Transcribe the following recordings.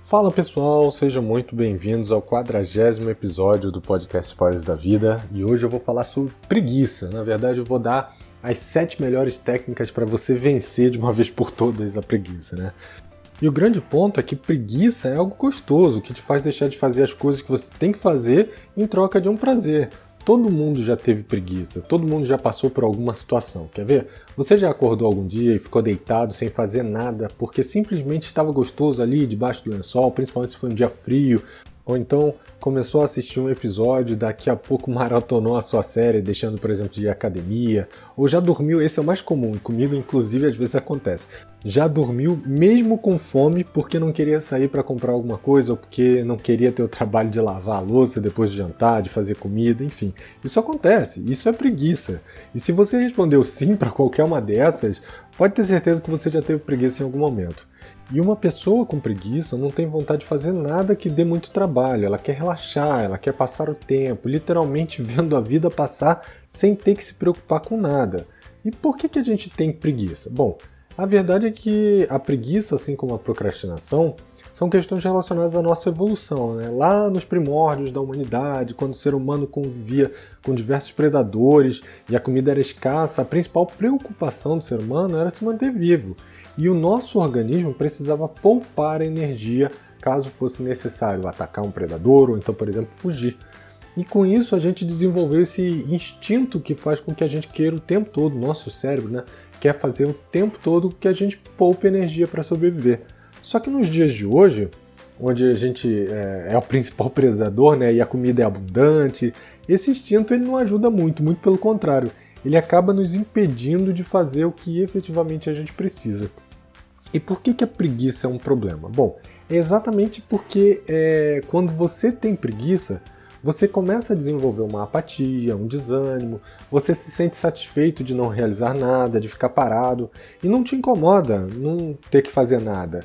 Fala pessoal, sejam muito bem-vindos ao 40º episódio do podcast Spoilers da Vida e hoje eu vou falar sobre preguiça. Na verdade eu vou dar as 7 melhores técnicas para você vencer de uma vez por todas a preguiça, né? E o grande ponto é que preguiça é algo gostoso, que te faz deixar de fazer as coisas que você tem que fazer em troca de um prazer. Todo mundo já teve preguiça, todo mundo já passou por alguma situação, quer ver? Você já acordou algum dia e ficou deitado sem fazer nada porque simplesmente estava gostoso ali debaixo do lençol, principalmente se foi um dia frio, ou então começou a assistir um episódio e daqui a pouco maratonou a sua série, deixando, por exemplo, de ir à academia, ou já dormiu, esse é o mais comum, e comigo inclusive às vezes acontece. Já dormiu mesmo com fome porque não queria sair para comprar alguma coisa ou porque não queria ter o trabalho de lavar a louça depois de jantar, de fazer comida, enfim. Isso acontece, isso é preguiça. E se você respondeu sim para qualquer uma dessas, pode ter certeza que você já teve preguiça em algum momento. E uma pessoa com preguiça não tem vontade de fazer nada que dê muito trabalho, ela quer relaxar, ela quer passar o tempo, literalmente vendo a vida passar sem ter que se preocupar com nada. E por que a gente tem preguiça? Bom, a verdade é que a preguiça, assim como a procrastinação, são questões relacionadas à nossa evolução, né? Lá nos primórdios da humanidade, quando o ser humano convivia com diversos predadores e a comida era escassa, a principal preocupação do ser humano era se manter vivo. E o nosso organismo precisava poupar energia caso fosse necessário atacar um predador ou então, por exemplo, fugir. E com isso a gente desenvolveu esse instinto que faz com que a gente queira o tempo todo, nosso cérebro, né, quer fazer o tempo todo que a gente poupe energia para sobreviver. Só que nos dias de hoje, onde a gente é o principal predador, né, e a comida é abundante, esse instinto ele não ajuda muito pelo contrário. Ele acaba nos impedindo de fazer o que efetivamente a gente precisa. E por que a preguiça é um problema? Bom, é exatamente porque quando você tem preguiça, você começa a desenvolver uma apatia, um desânimo, você se sente satisfeito de não realizar nada, de ficar parado, e não te incomoda não ter que fazer nada.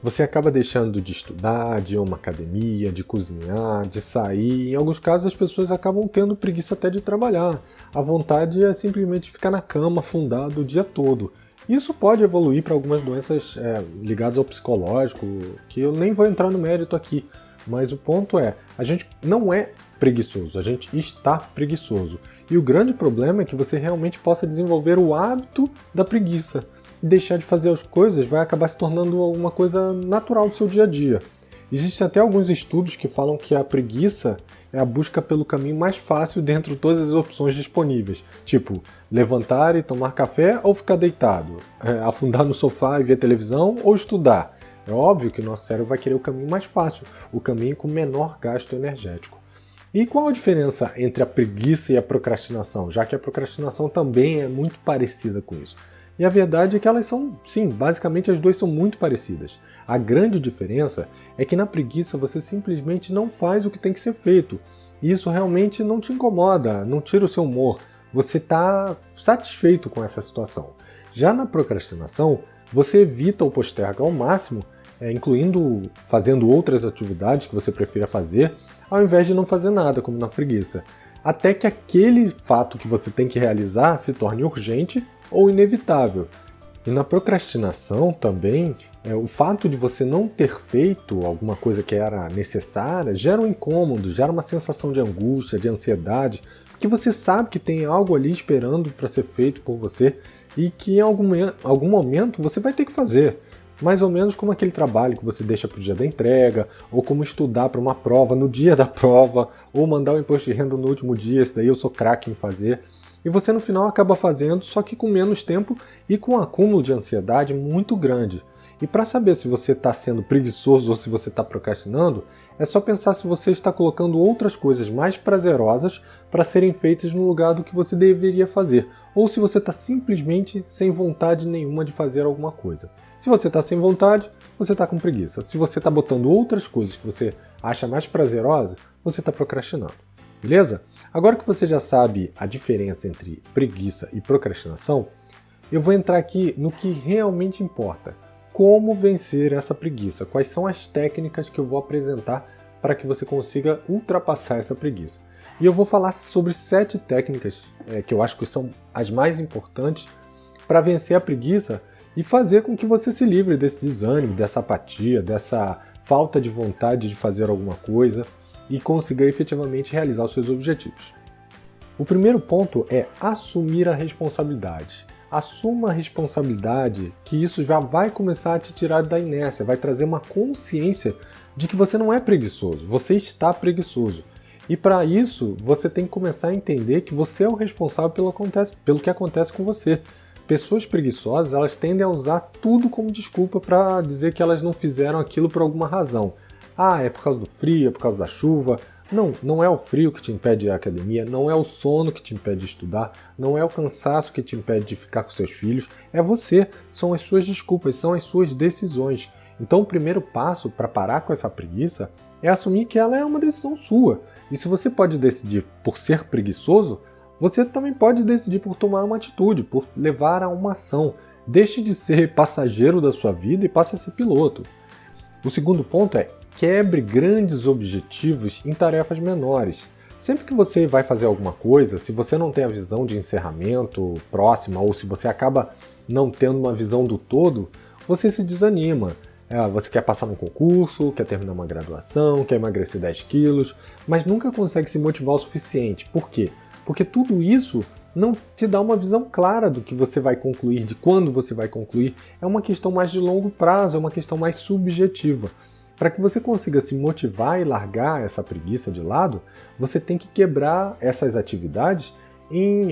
Você acaba deixando de estudar, de ir a uma academia, de cozinhar, de sair. Em alguns casos as pessoas acabam tendo preguiça até de trabalhar. A vontade é simplesmente ficar na cama, afundado o dia todo. Isso pode evoluir para algumas doenças ligadas ao psicológico, que eu nem vou entrar no mérito aqui. Mas o ponto é, a gente não é preguiçoso, a gente está preguiçoso. E o grande problema é que você realmente possa desenvolver o hábito da preguiça. Deixar de fazer as coisas vai acabar se tornando uma coisa natural do seu dia a dia. Existem até alguns estudos que falam que a preguiça é a busca pelo caminho mais fácil dentro de todas as opções disponíveis. Tipo, levantar e tomar café ou ficar deitado, afundar no sofá e ver televisão ou estudar. É óbvio que o nosso cérebro vai querer o caminho mais fácil, o caminho com menor gasto energético. E qual a diferença entre a preguiça e a procrastinação? Já que a procrastinação também é muito parecida com isso. E a verdade é que elas são, sim, basicamente as duas são muito parecidas. A grande diferença é que na preguiça você simplesmente não faz o que tem que ser feito. E isso realmente não te incomoda, não tira o seu humor. Você está satisfeito com essa situação. Já na procrastinação, você evita ou posterga ao máximo, incluindo fazendo outras atividades que você prefira fazer, ao invés de não fazer nada, como na preguiça. Até que aquele fato que você tem que realizar se torne urgente ou inevitável. E na procrastinação também, o fato de você não ter feito alguma coisa que era necessária gera um incômodo, gera uma sensação de angústia, de ansiedade, porque você sabe que tem algo ali esperando para ser feito por você e que em algum momento você vai ter que fazer. Mais ou menos como aquele trabalho que você deixa para o dia da entrega, ou como estudar para uma prova no dia da prova, ou mandar o imposto de renda no último dia, esse daí eu sou craque em fazer. E você no final acaba fazendo, só que com menos tempo e com um acúmulo de ansiedade muito grande. E para saber se você está sendo preguiçoso ou se você está procrastinando, é só pensar se você está colocando outras coisas mais prazerosas para serem feitas no lugar do que você deveria fazer, ou se você está simplesmente sem vontade nenhuma de fazer alguma coisa. Se você está sem vontade, você está com preguiça. Se você está botando outras coisas que você acha mais prazerosas, você está procrastinando. Beleza? Agora que você já sabe a diferença entre preguiça e procrastinação, eu vou entrar aqui no que realmente importa. Como vencer essa preguiça? Quais são as técnicas que eu vou apresentar para que você consiga ultrapassar essa preguiça? E eu vou falar sobre 7 técnicas que eu acho que são as mais importantes para vencer a preguiça e fazer com que você se livre desse desânimo, dessa apatia, dessa falta de vontade de fazer alguma coisa e consiga efetivamente realizar os seus objetivos. O primeiro ponto é assumir a responsabilidade. Assuma a responsabilidade, que isso já vai começar a te tirar da inércia, vai trazer uma consciência de que você não é preguiçoso, você está preguiçoso. E para isso, você tem que começar a entender que você é o responsável pelo que acontece com você. Pessoas preguiçosas, elas tendem a usar tudo como desculpa para dizer que elas não fizeram aquilo por alguma razão. Ah, é por causa do frio, é por causa da chuva. Não, não é o frio que te impede de ir à academia, não é o sono que te impede de estudar, não é o cansaço que te impede de ficar com seus filhos, é você, são as suas desculpas, são as suas decisões. Então o primeiro passo para parar com essa preguiça é assumir que ela é uma decisão sua. E se você pode decidir por ser preguiçoso, você também pode decidir por tomar uma atitude, por levar a uma ação. Deixe de ser passageiro da sua vida e passe a ser piloto. O segundo ponto é: quebre grandes objetivos em tarefas menores. Sempre que você vai fazer alguma coisa, se você não tem a visão de encerramento próxima ou se você acaba não tendo uma visão do todo, você se desanima. Você quer passar num concurso, quer terminar uma graduação, quer emagrecer 10 quilos, mas nunca consegue se motivar o suficiente. Por quê? Porque tudo isso não te dá uma visão clara do que você vai concluir, de quando você vai concluir. É uma questão mais de longo prazo, é uma questão mais subjetiva. Para que você consiga se motivar e largar essa preguiça de lado, você tem que quebrar essas atividades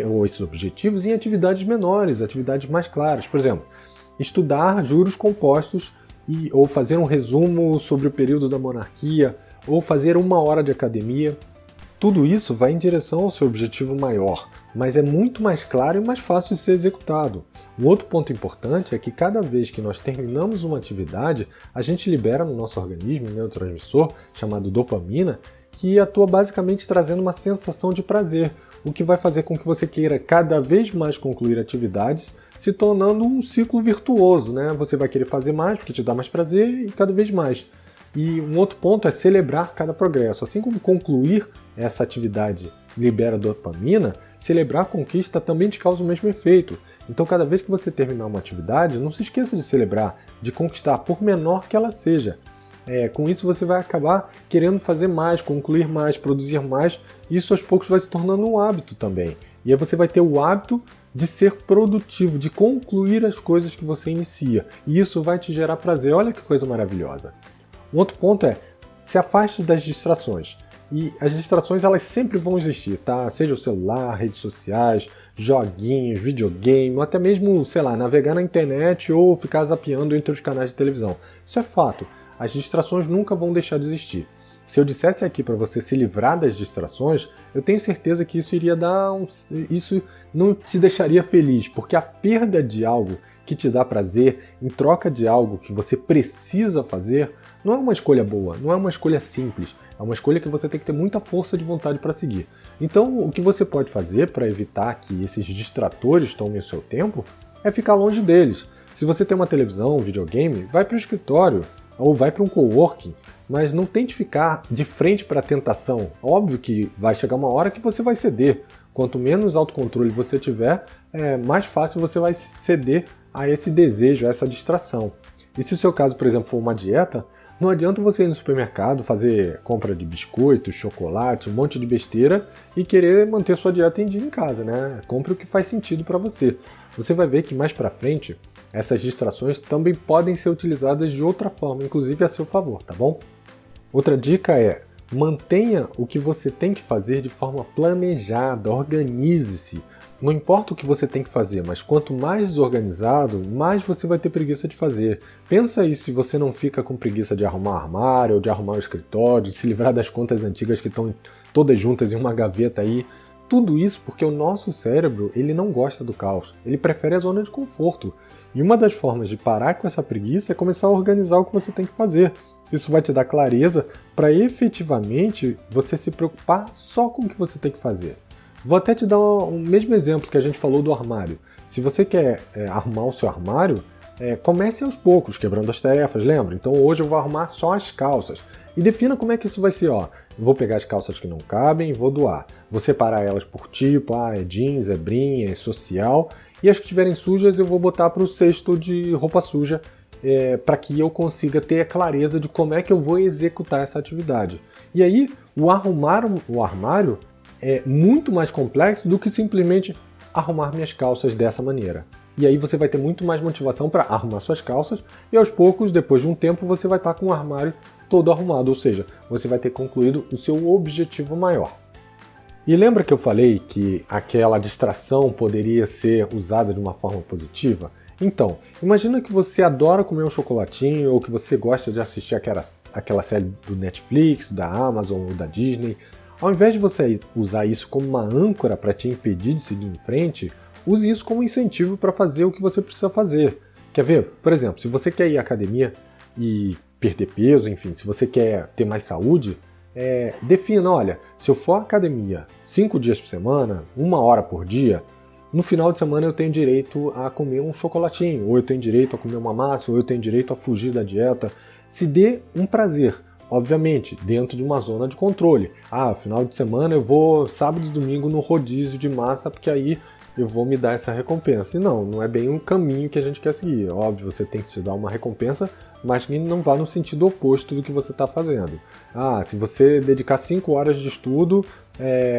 ou esses objetivos em atividades menores, atividades mais claras. Por exemplo, estudar juros compostos ou fazer um resumo sobre o período da monarquia, ou fazer 1 hora de academia. Tudo isso vai em direção ao seu objetivo maior, mas é muito mais claro e mais fácil de ser executado. Um outro ponto importante é que cada vez que nós terminamos uma atividade, a gente libera no nosso organismo um neurotransmissor chamado dopamina, que atua basicamente trazendo uma sensação de prazer, o que vai fazer com que você queira cada vez mais concluir atividades, se tornando um ciclo virtuoso, né? Você vai querer fazer mais porque te dá mais prazer e cada vez mais. E um outro ponto é celebrar cada progresso. Assim como concluir essa atividade libera dopamina, celebrar a conquista também te causa o mesmo efeito. Então, cada vez que você terminar uma atividade, não se esqueça de celebrar, de conquistar, por menor que ela seja. Com isso você vai acabar querendo fazer mais, concluir mais, produzir mais, e isso aos poucos vai se tornando um hábito também. E aí você vai ter o hábito de ser produtivo, de concluir as coisas que você inicia. E isso vai te gerar prazer. Olha que coisa maravilhosa. Um outro ponto é: se afaste das distrações. E as distrações, elas sempre vão existir, tá? Seja o celular, redes sociais, joguinhos, videogame, ou até mesmo, sei lá, navegar na internet ou ficar zapeando entre os canais de televisão. Isso é fato. As distrações nunca vão deixar de existir. Se eu dissesse aqui para você se livrar das distrações, eu tenho certeza que isso iria isso não te deixaria feliz, porque a perda de algo que te dá prazer em troca de algo que você precisa fazer não é uma escolha boa, não é uma escolha simples, é uma escolha que você tem que ter muita força de vontade para seguir. Então, o que você pode fazer para evitar que esses distratores tomem o seu tempo é ficar longe deles. Se você tem uma televisão, um videogame, vai para o escritório ou vai para um coworking, mas não tente ficar de frente para a tentação. Óbvio que vai chegar uma hora que você vai ceder. Quanto menos autocontrole você tiver, mais fácil você vai ceder a esse desejo, a essa distração. E se o seu caso, por exemplo, for uma dieta, não adianta você ir no supermercado, fazer compra de biscoito, chocolate, um monte de besteira e querer manter sua dieta em dia em casa, né? Compre o que faz sentido para você. Você vai ver que mais para frente, essas distrações também podem ser utilizadas de outra forma, inclusive a seu favor, tá bom? Outra dica é: mantenha o que você tem que fazer de forma planejada, organize-se. Não importa o que você tem que fazer, mas quanto mais desorganizado, mais você vai ter preguiça de fazer. Pensa aí se você não fica com preguiça de arrumar armário, ou de arrumar o escritório, de se livrar das contas antigas que estão todas juntas em uma gaveta aí. Tudo isso porque o nosso cérebro, ele não gosta do caos, ele prefere a zona de conforto. E uma das formas de parar com essa preguiça é começar a organizar o que você tem que fazer. Isso vai te dar clareza para efetivamente você se preocupar só com o que você tem que fazer. Vou até te dar um mesmo exemplo que a gente falou do armário. Se você quer arrumar o seu armário, comece aos poucos, quebrando as tarefas, lembra? Então hoje eu vou arrumar só as calças. E defina como é que isso vai ser. Vou pegar as calças que não cabem e vou doar. Vou separar elas por tipo, é jeans, é brim, é social. E as que estiverem sujas eu vou botar para o cesto de roupa suja para que eu consiga ter a clareza de como é que eu vou executar essa atividade. E aí, o arrumar o armário é muito mais complexo do que simplesmente arrumar minhas calças dessa maneira. E aí você vai ter muito mais motivação para arrumar suas calças e aos poucos, depois de um tempo, você vai estar com o armário todo arrumado, ou seja, você vai ter concluído o seu objetivo maior. E lembra que eu falei que aquela distração poderia ser usada de uma forma positiva? Então, imagina que você adora comer um chocolatinho ou que você gosta de assistir aquela série do Netflix, da Amazon ou da Disney. Ao invés de você usar isso como uma âncora para te impedir de seguir em frente, use isso como incentivo para fazer o que você precisa fazer. Quer ver? Por exemplo, se você quer ir à academia e perder peso, enfim, se você quer ter mais saúde, defina, olha, se eu for à academia 5 dias por semana, 1 hora por dia, no final de semana eu tenho direito a comer um chocolatinho, ou eu tenho direito a comer uma massa, ou eu tenho direito a fugir da dieta. Se dê um prazer, obviamente, dentro de uma zona de controle. Final de semana eu vou sábado e domingo no rodízio de massa, porque aí eu vou me dar essa recompensa. E não é bem um caminho que a gente quer seguir. Óbvio, você tem que te dar uma recompensa, mas que não vá no sentido oposto do que você está fazendo. Se você dedicar 5 horas de estudo,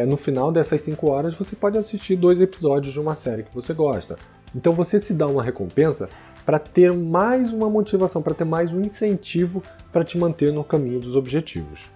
no final dessas 5 horas você pode assistir 2 episódios de uma série que você gosta. Então você se dá uma recompensa para ter mais uma motivação, para ter mais um incentivo para te manter no caminho dos objetivos.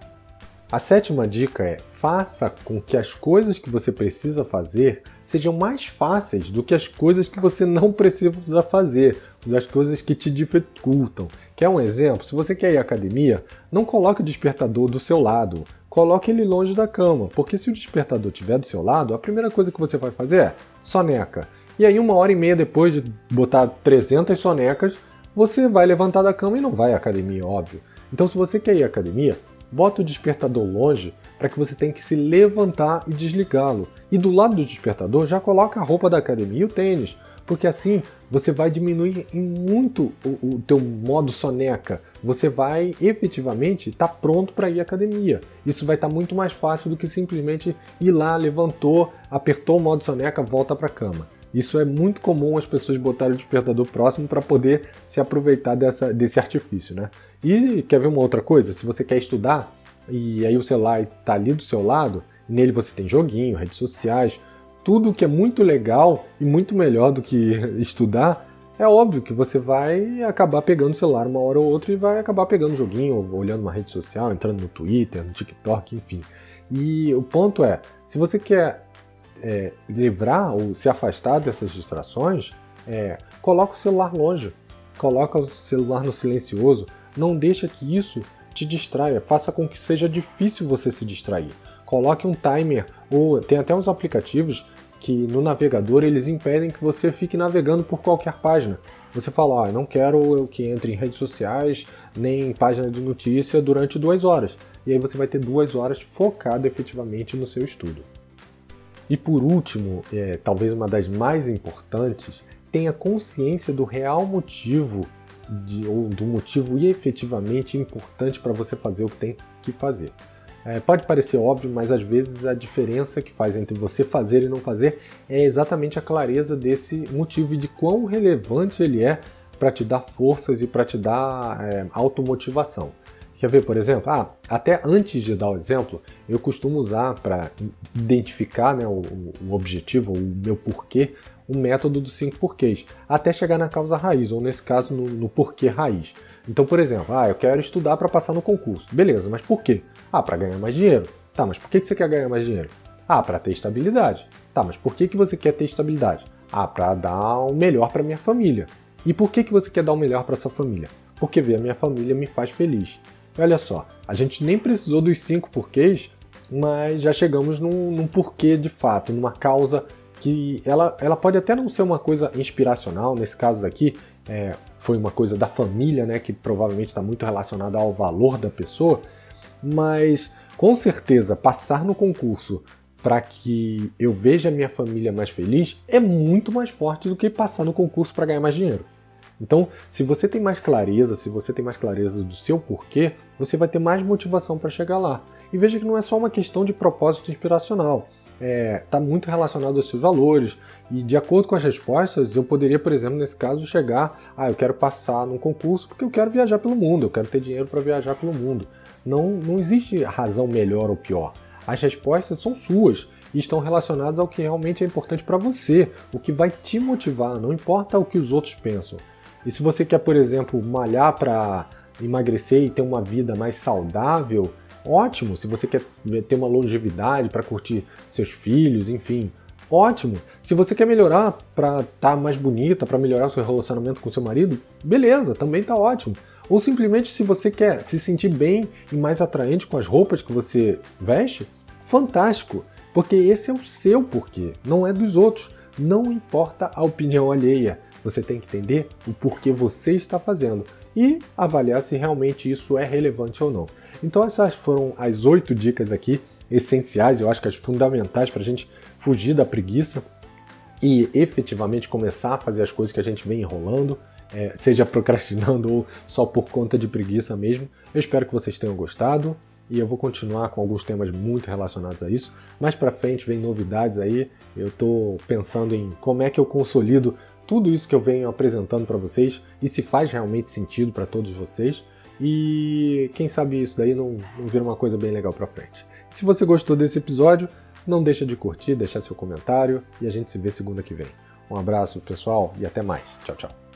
A 7ª dica é: faça com que as coisas que você precisa fazer sejam mais fáceis do que as coisas que você não precisa fazer, das coisas que te dificultam. Quer um exemplo? Se você quer ir à academia, não coloque o despertador do seu lado, coloque ele longe da cama, porque se o despertador estiver do seu lado, a primeira coisa que você vai fazer é soneca. E aí 1h30 depois de botar 300 sonecas, você vai levantar da cama e não vai à academia, óbvio. Então se você quer ir à academia, bota o despertador longe para que você tenha que se levantar e desligá-lo. E do lado do despertador já coloca a roupa da academia e o tênis, porque assim você vai diminuir em muito o teu modo soneca. Você vai efetivamente estar pronto para ir à academia. Isso vai estar muito mais fácil do que simplesmente ir lá, levantou, apertou o modo soneca, volta para a cama. Isso é muito comum as pessoas botarem o despertador próximo para poder se aproveitar desse artifício, né? E quer ver uma outra coisa? Se você quer estudar e aí o celular está ali do seu lado, e nele você tem joguinho, redes sociais, tudo que é muito legal e muito melhor do que estudar, é óbvio que você vai acabar pegando o celular uma hora ou outra e vai acabar pegando o joguinho, ou olhando uma rede social, entrando no Twitter, no TikTok, enfim. E o ponto é, se você quer livrar ou se afastar dessas distrações, coloca o celular longe, coloca o celular no silencioso, não deixa que isso te distraia, faça com que seja difícil você se distrair. Coloque um timer, ou tem até uns aplicativos que no navegador eles impedem que você fique navegando por qualquer página. Você fala, não quero que entre em redes sociais, nem em página de notícia durante 2 horas. E aí você vai ter 2 horas focado efetivamente no seu estudo. E por último, talvez uma das mais importantes, tenha consciência do real motivo ou do motivo efetivamente importante para você fazer o que tem que fazer. Pode parecer óbvio, mas às vezes a diferença que faz entre você fazer e não fazer é exatamente a clareza desse motivo e de quão relevante ele é para te dar forças e para te dar automotivação. Quer ver, por exemplo? Até antes de dar o exemplo, eu costumo usar para identificar, né, o objetivo, o meu porquê, o método dos 5 porquês, até chegar na causa raiz, ou nesse caso no porquê raiz. Então, por exemplo, eu quero estudar para passar no concurso. Beleza, mas por quê? Para ganhar mais dinheiro. Tá, mas por que você quer ganhar mais dinheiro? Para ter estabilidade. Tá, mas por que você quer ter estabilidade? Para dar o melhor para minha família. E por que você quer dar o melhor para sua família? Porque ver a minha família me faz feliz. E olha só, a gente nem precisou dos 5 porquês, mas já chegamos num porquê de fato, numa causa que ela pode até não ser uma coisa inspiracional, nesse caso daqui foi uma coisa da família, né, que provavelmente está muito relacionada ao valor da pessoa, mas com certeza passar no concurso para que eu veja a minha família mais feliz é muito mais forte do que passar no concurso para ganhar mais dinheiro. Então, se você tem mais clareza, do seu porquê, você vai ter mais motivação para chegar lá. E veja que não é só uma questão de propósito inspiracional. está muito relacionado aos seus valores. E de acordo com as respostas, eu poderia, por exemplo, nesse caso, chegar, eu quero passar num concurso porque eu quero viajar pelo mundo, eu quero ter dinheiro para viajar pelo mundo. Não existe razão melhor ou pior. As respostas são suas e estão relacionadas ao que realmente é importante para você, o que vai te motivar, não importa o que os outros pensam. E se você quer, por exemplo, malhar para emagrecer e ter uma vida mais saudável, ótimo. Se você quer ter uma longevidade para curtir seus filhos, enfim, ótimo. Se você quer melhorar para estar mais bonita, para melhorar o seu relacionamento com seu marido, beleza, também tá ótimo. Ou simplesmente se você quer se sentir bem e mais atraente com as roupas que você veste, fantástico, porque esse é o seu porquê, não é dos outros. Não importa a opinião alheia, você tem que entender o porquê você está fazendo e avaliar se realmente isso é relevante ou não. Então essas foram as 8 dicas aqui, essenciais, eu acho que as fundamentais para a gente fugir da preguiça e efetivamente começar a fazer as coisas que a gente vem enrolando, seja procrastinando ou só por conta de preguiça mesmo. Eu espero que vocês tenham gostado e eu vou continuar com alguns temas muito relacionados a isso. Mais para frente vem novidades aí, eu estou pensando em como é que eu consolido tudo isso que eu venho apresentando para vocês e se faz realmente sentido para todos vocês. E quem sabe isso daí não vira uma coisa bem legal para frente. Se você gostou desse episódio, não deixa de curtir, deixar seu comentário e a gente se vê segunda que vem. Um abraço, pessoal, e até mais. Tchau, tchau.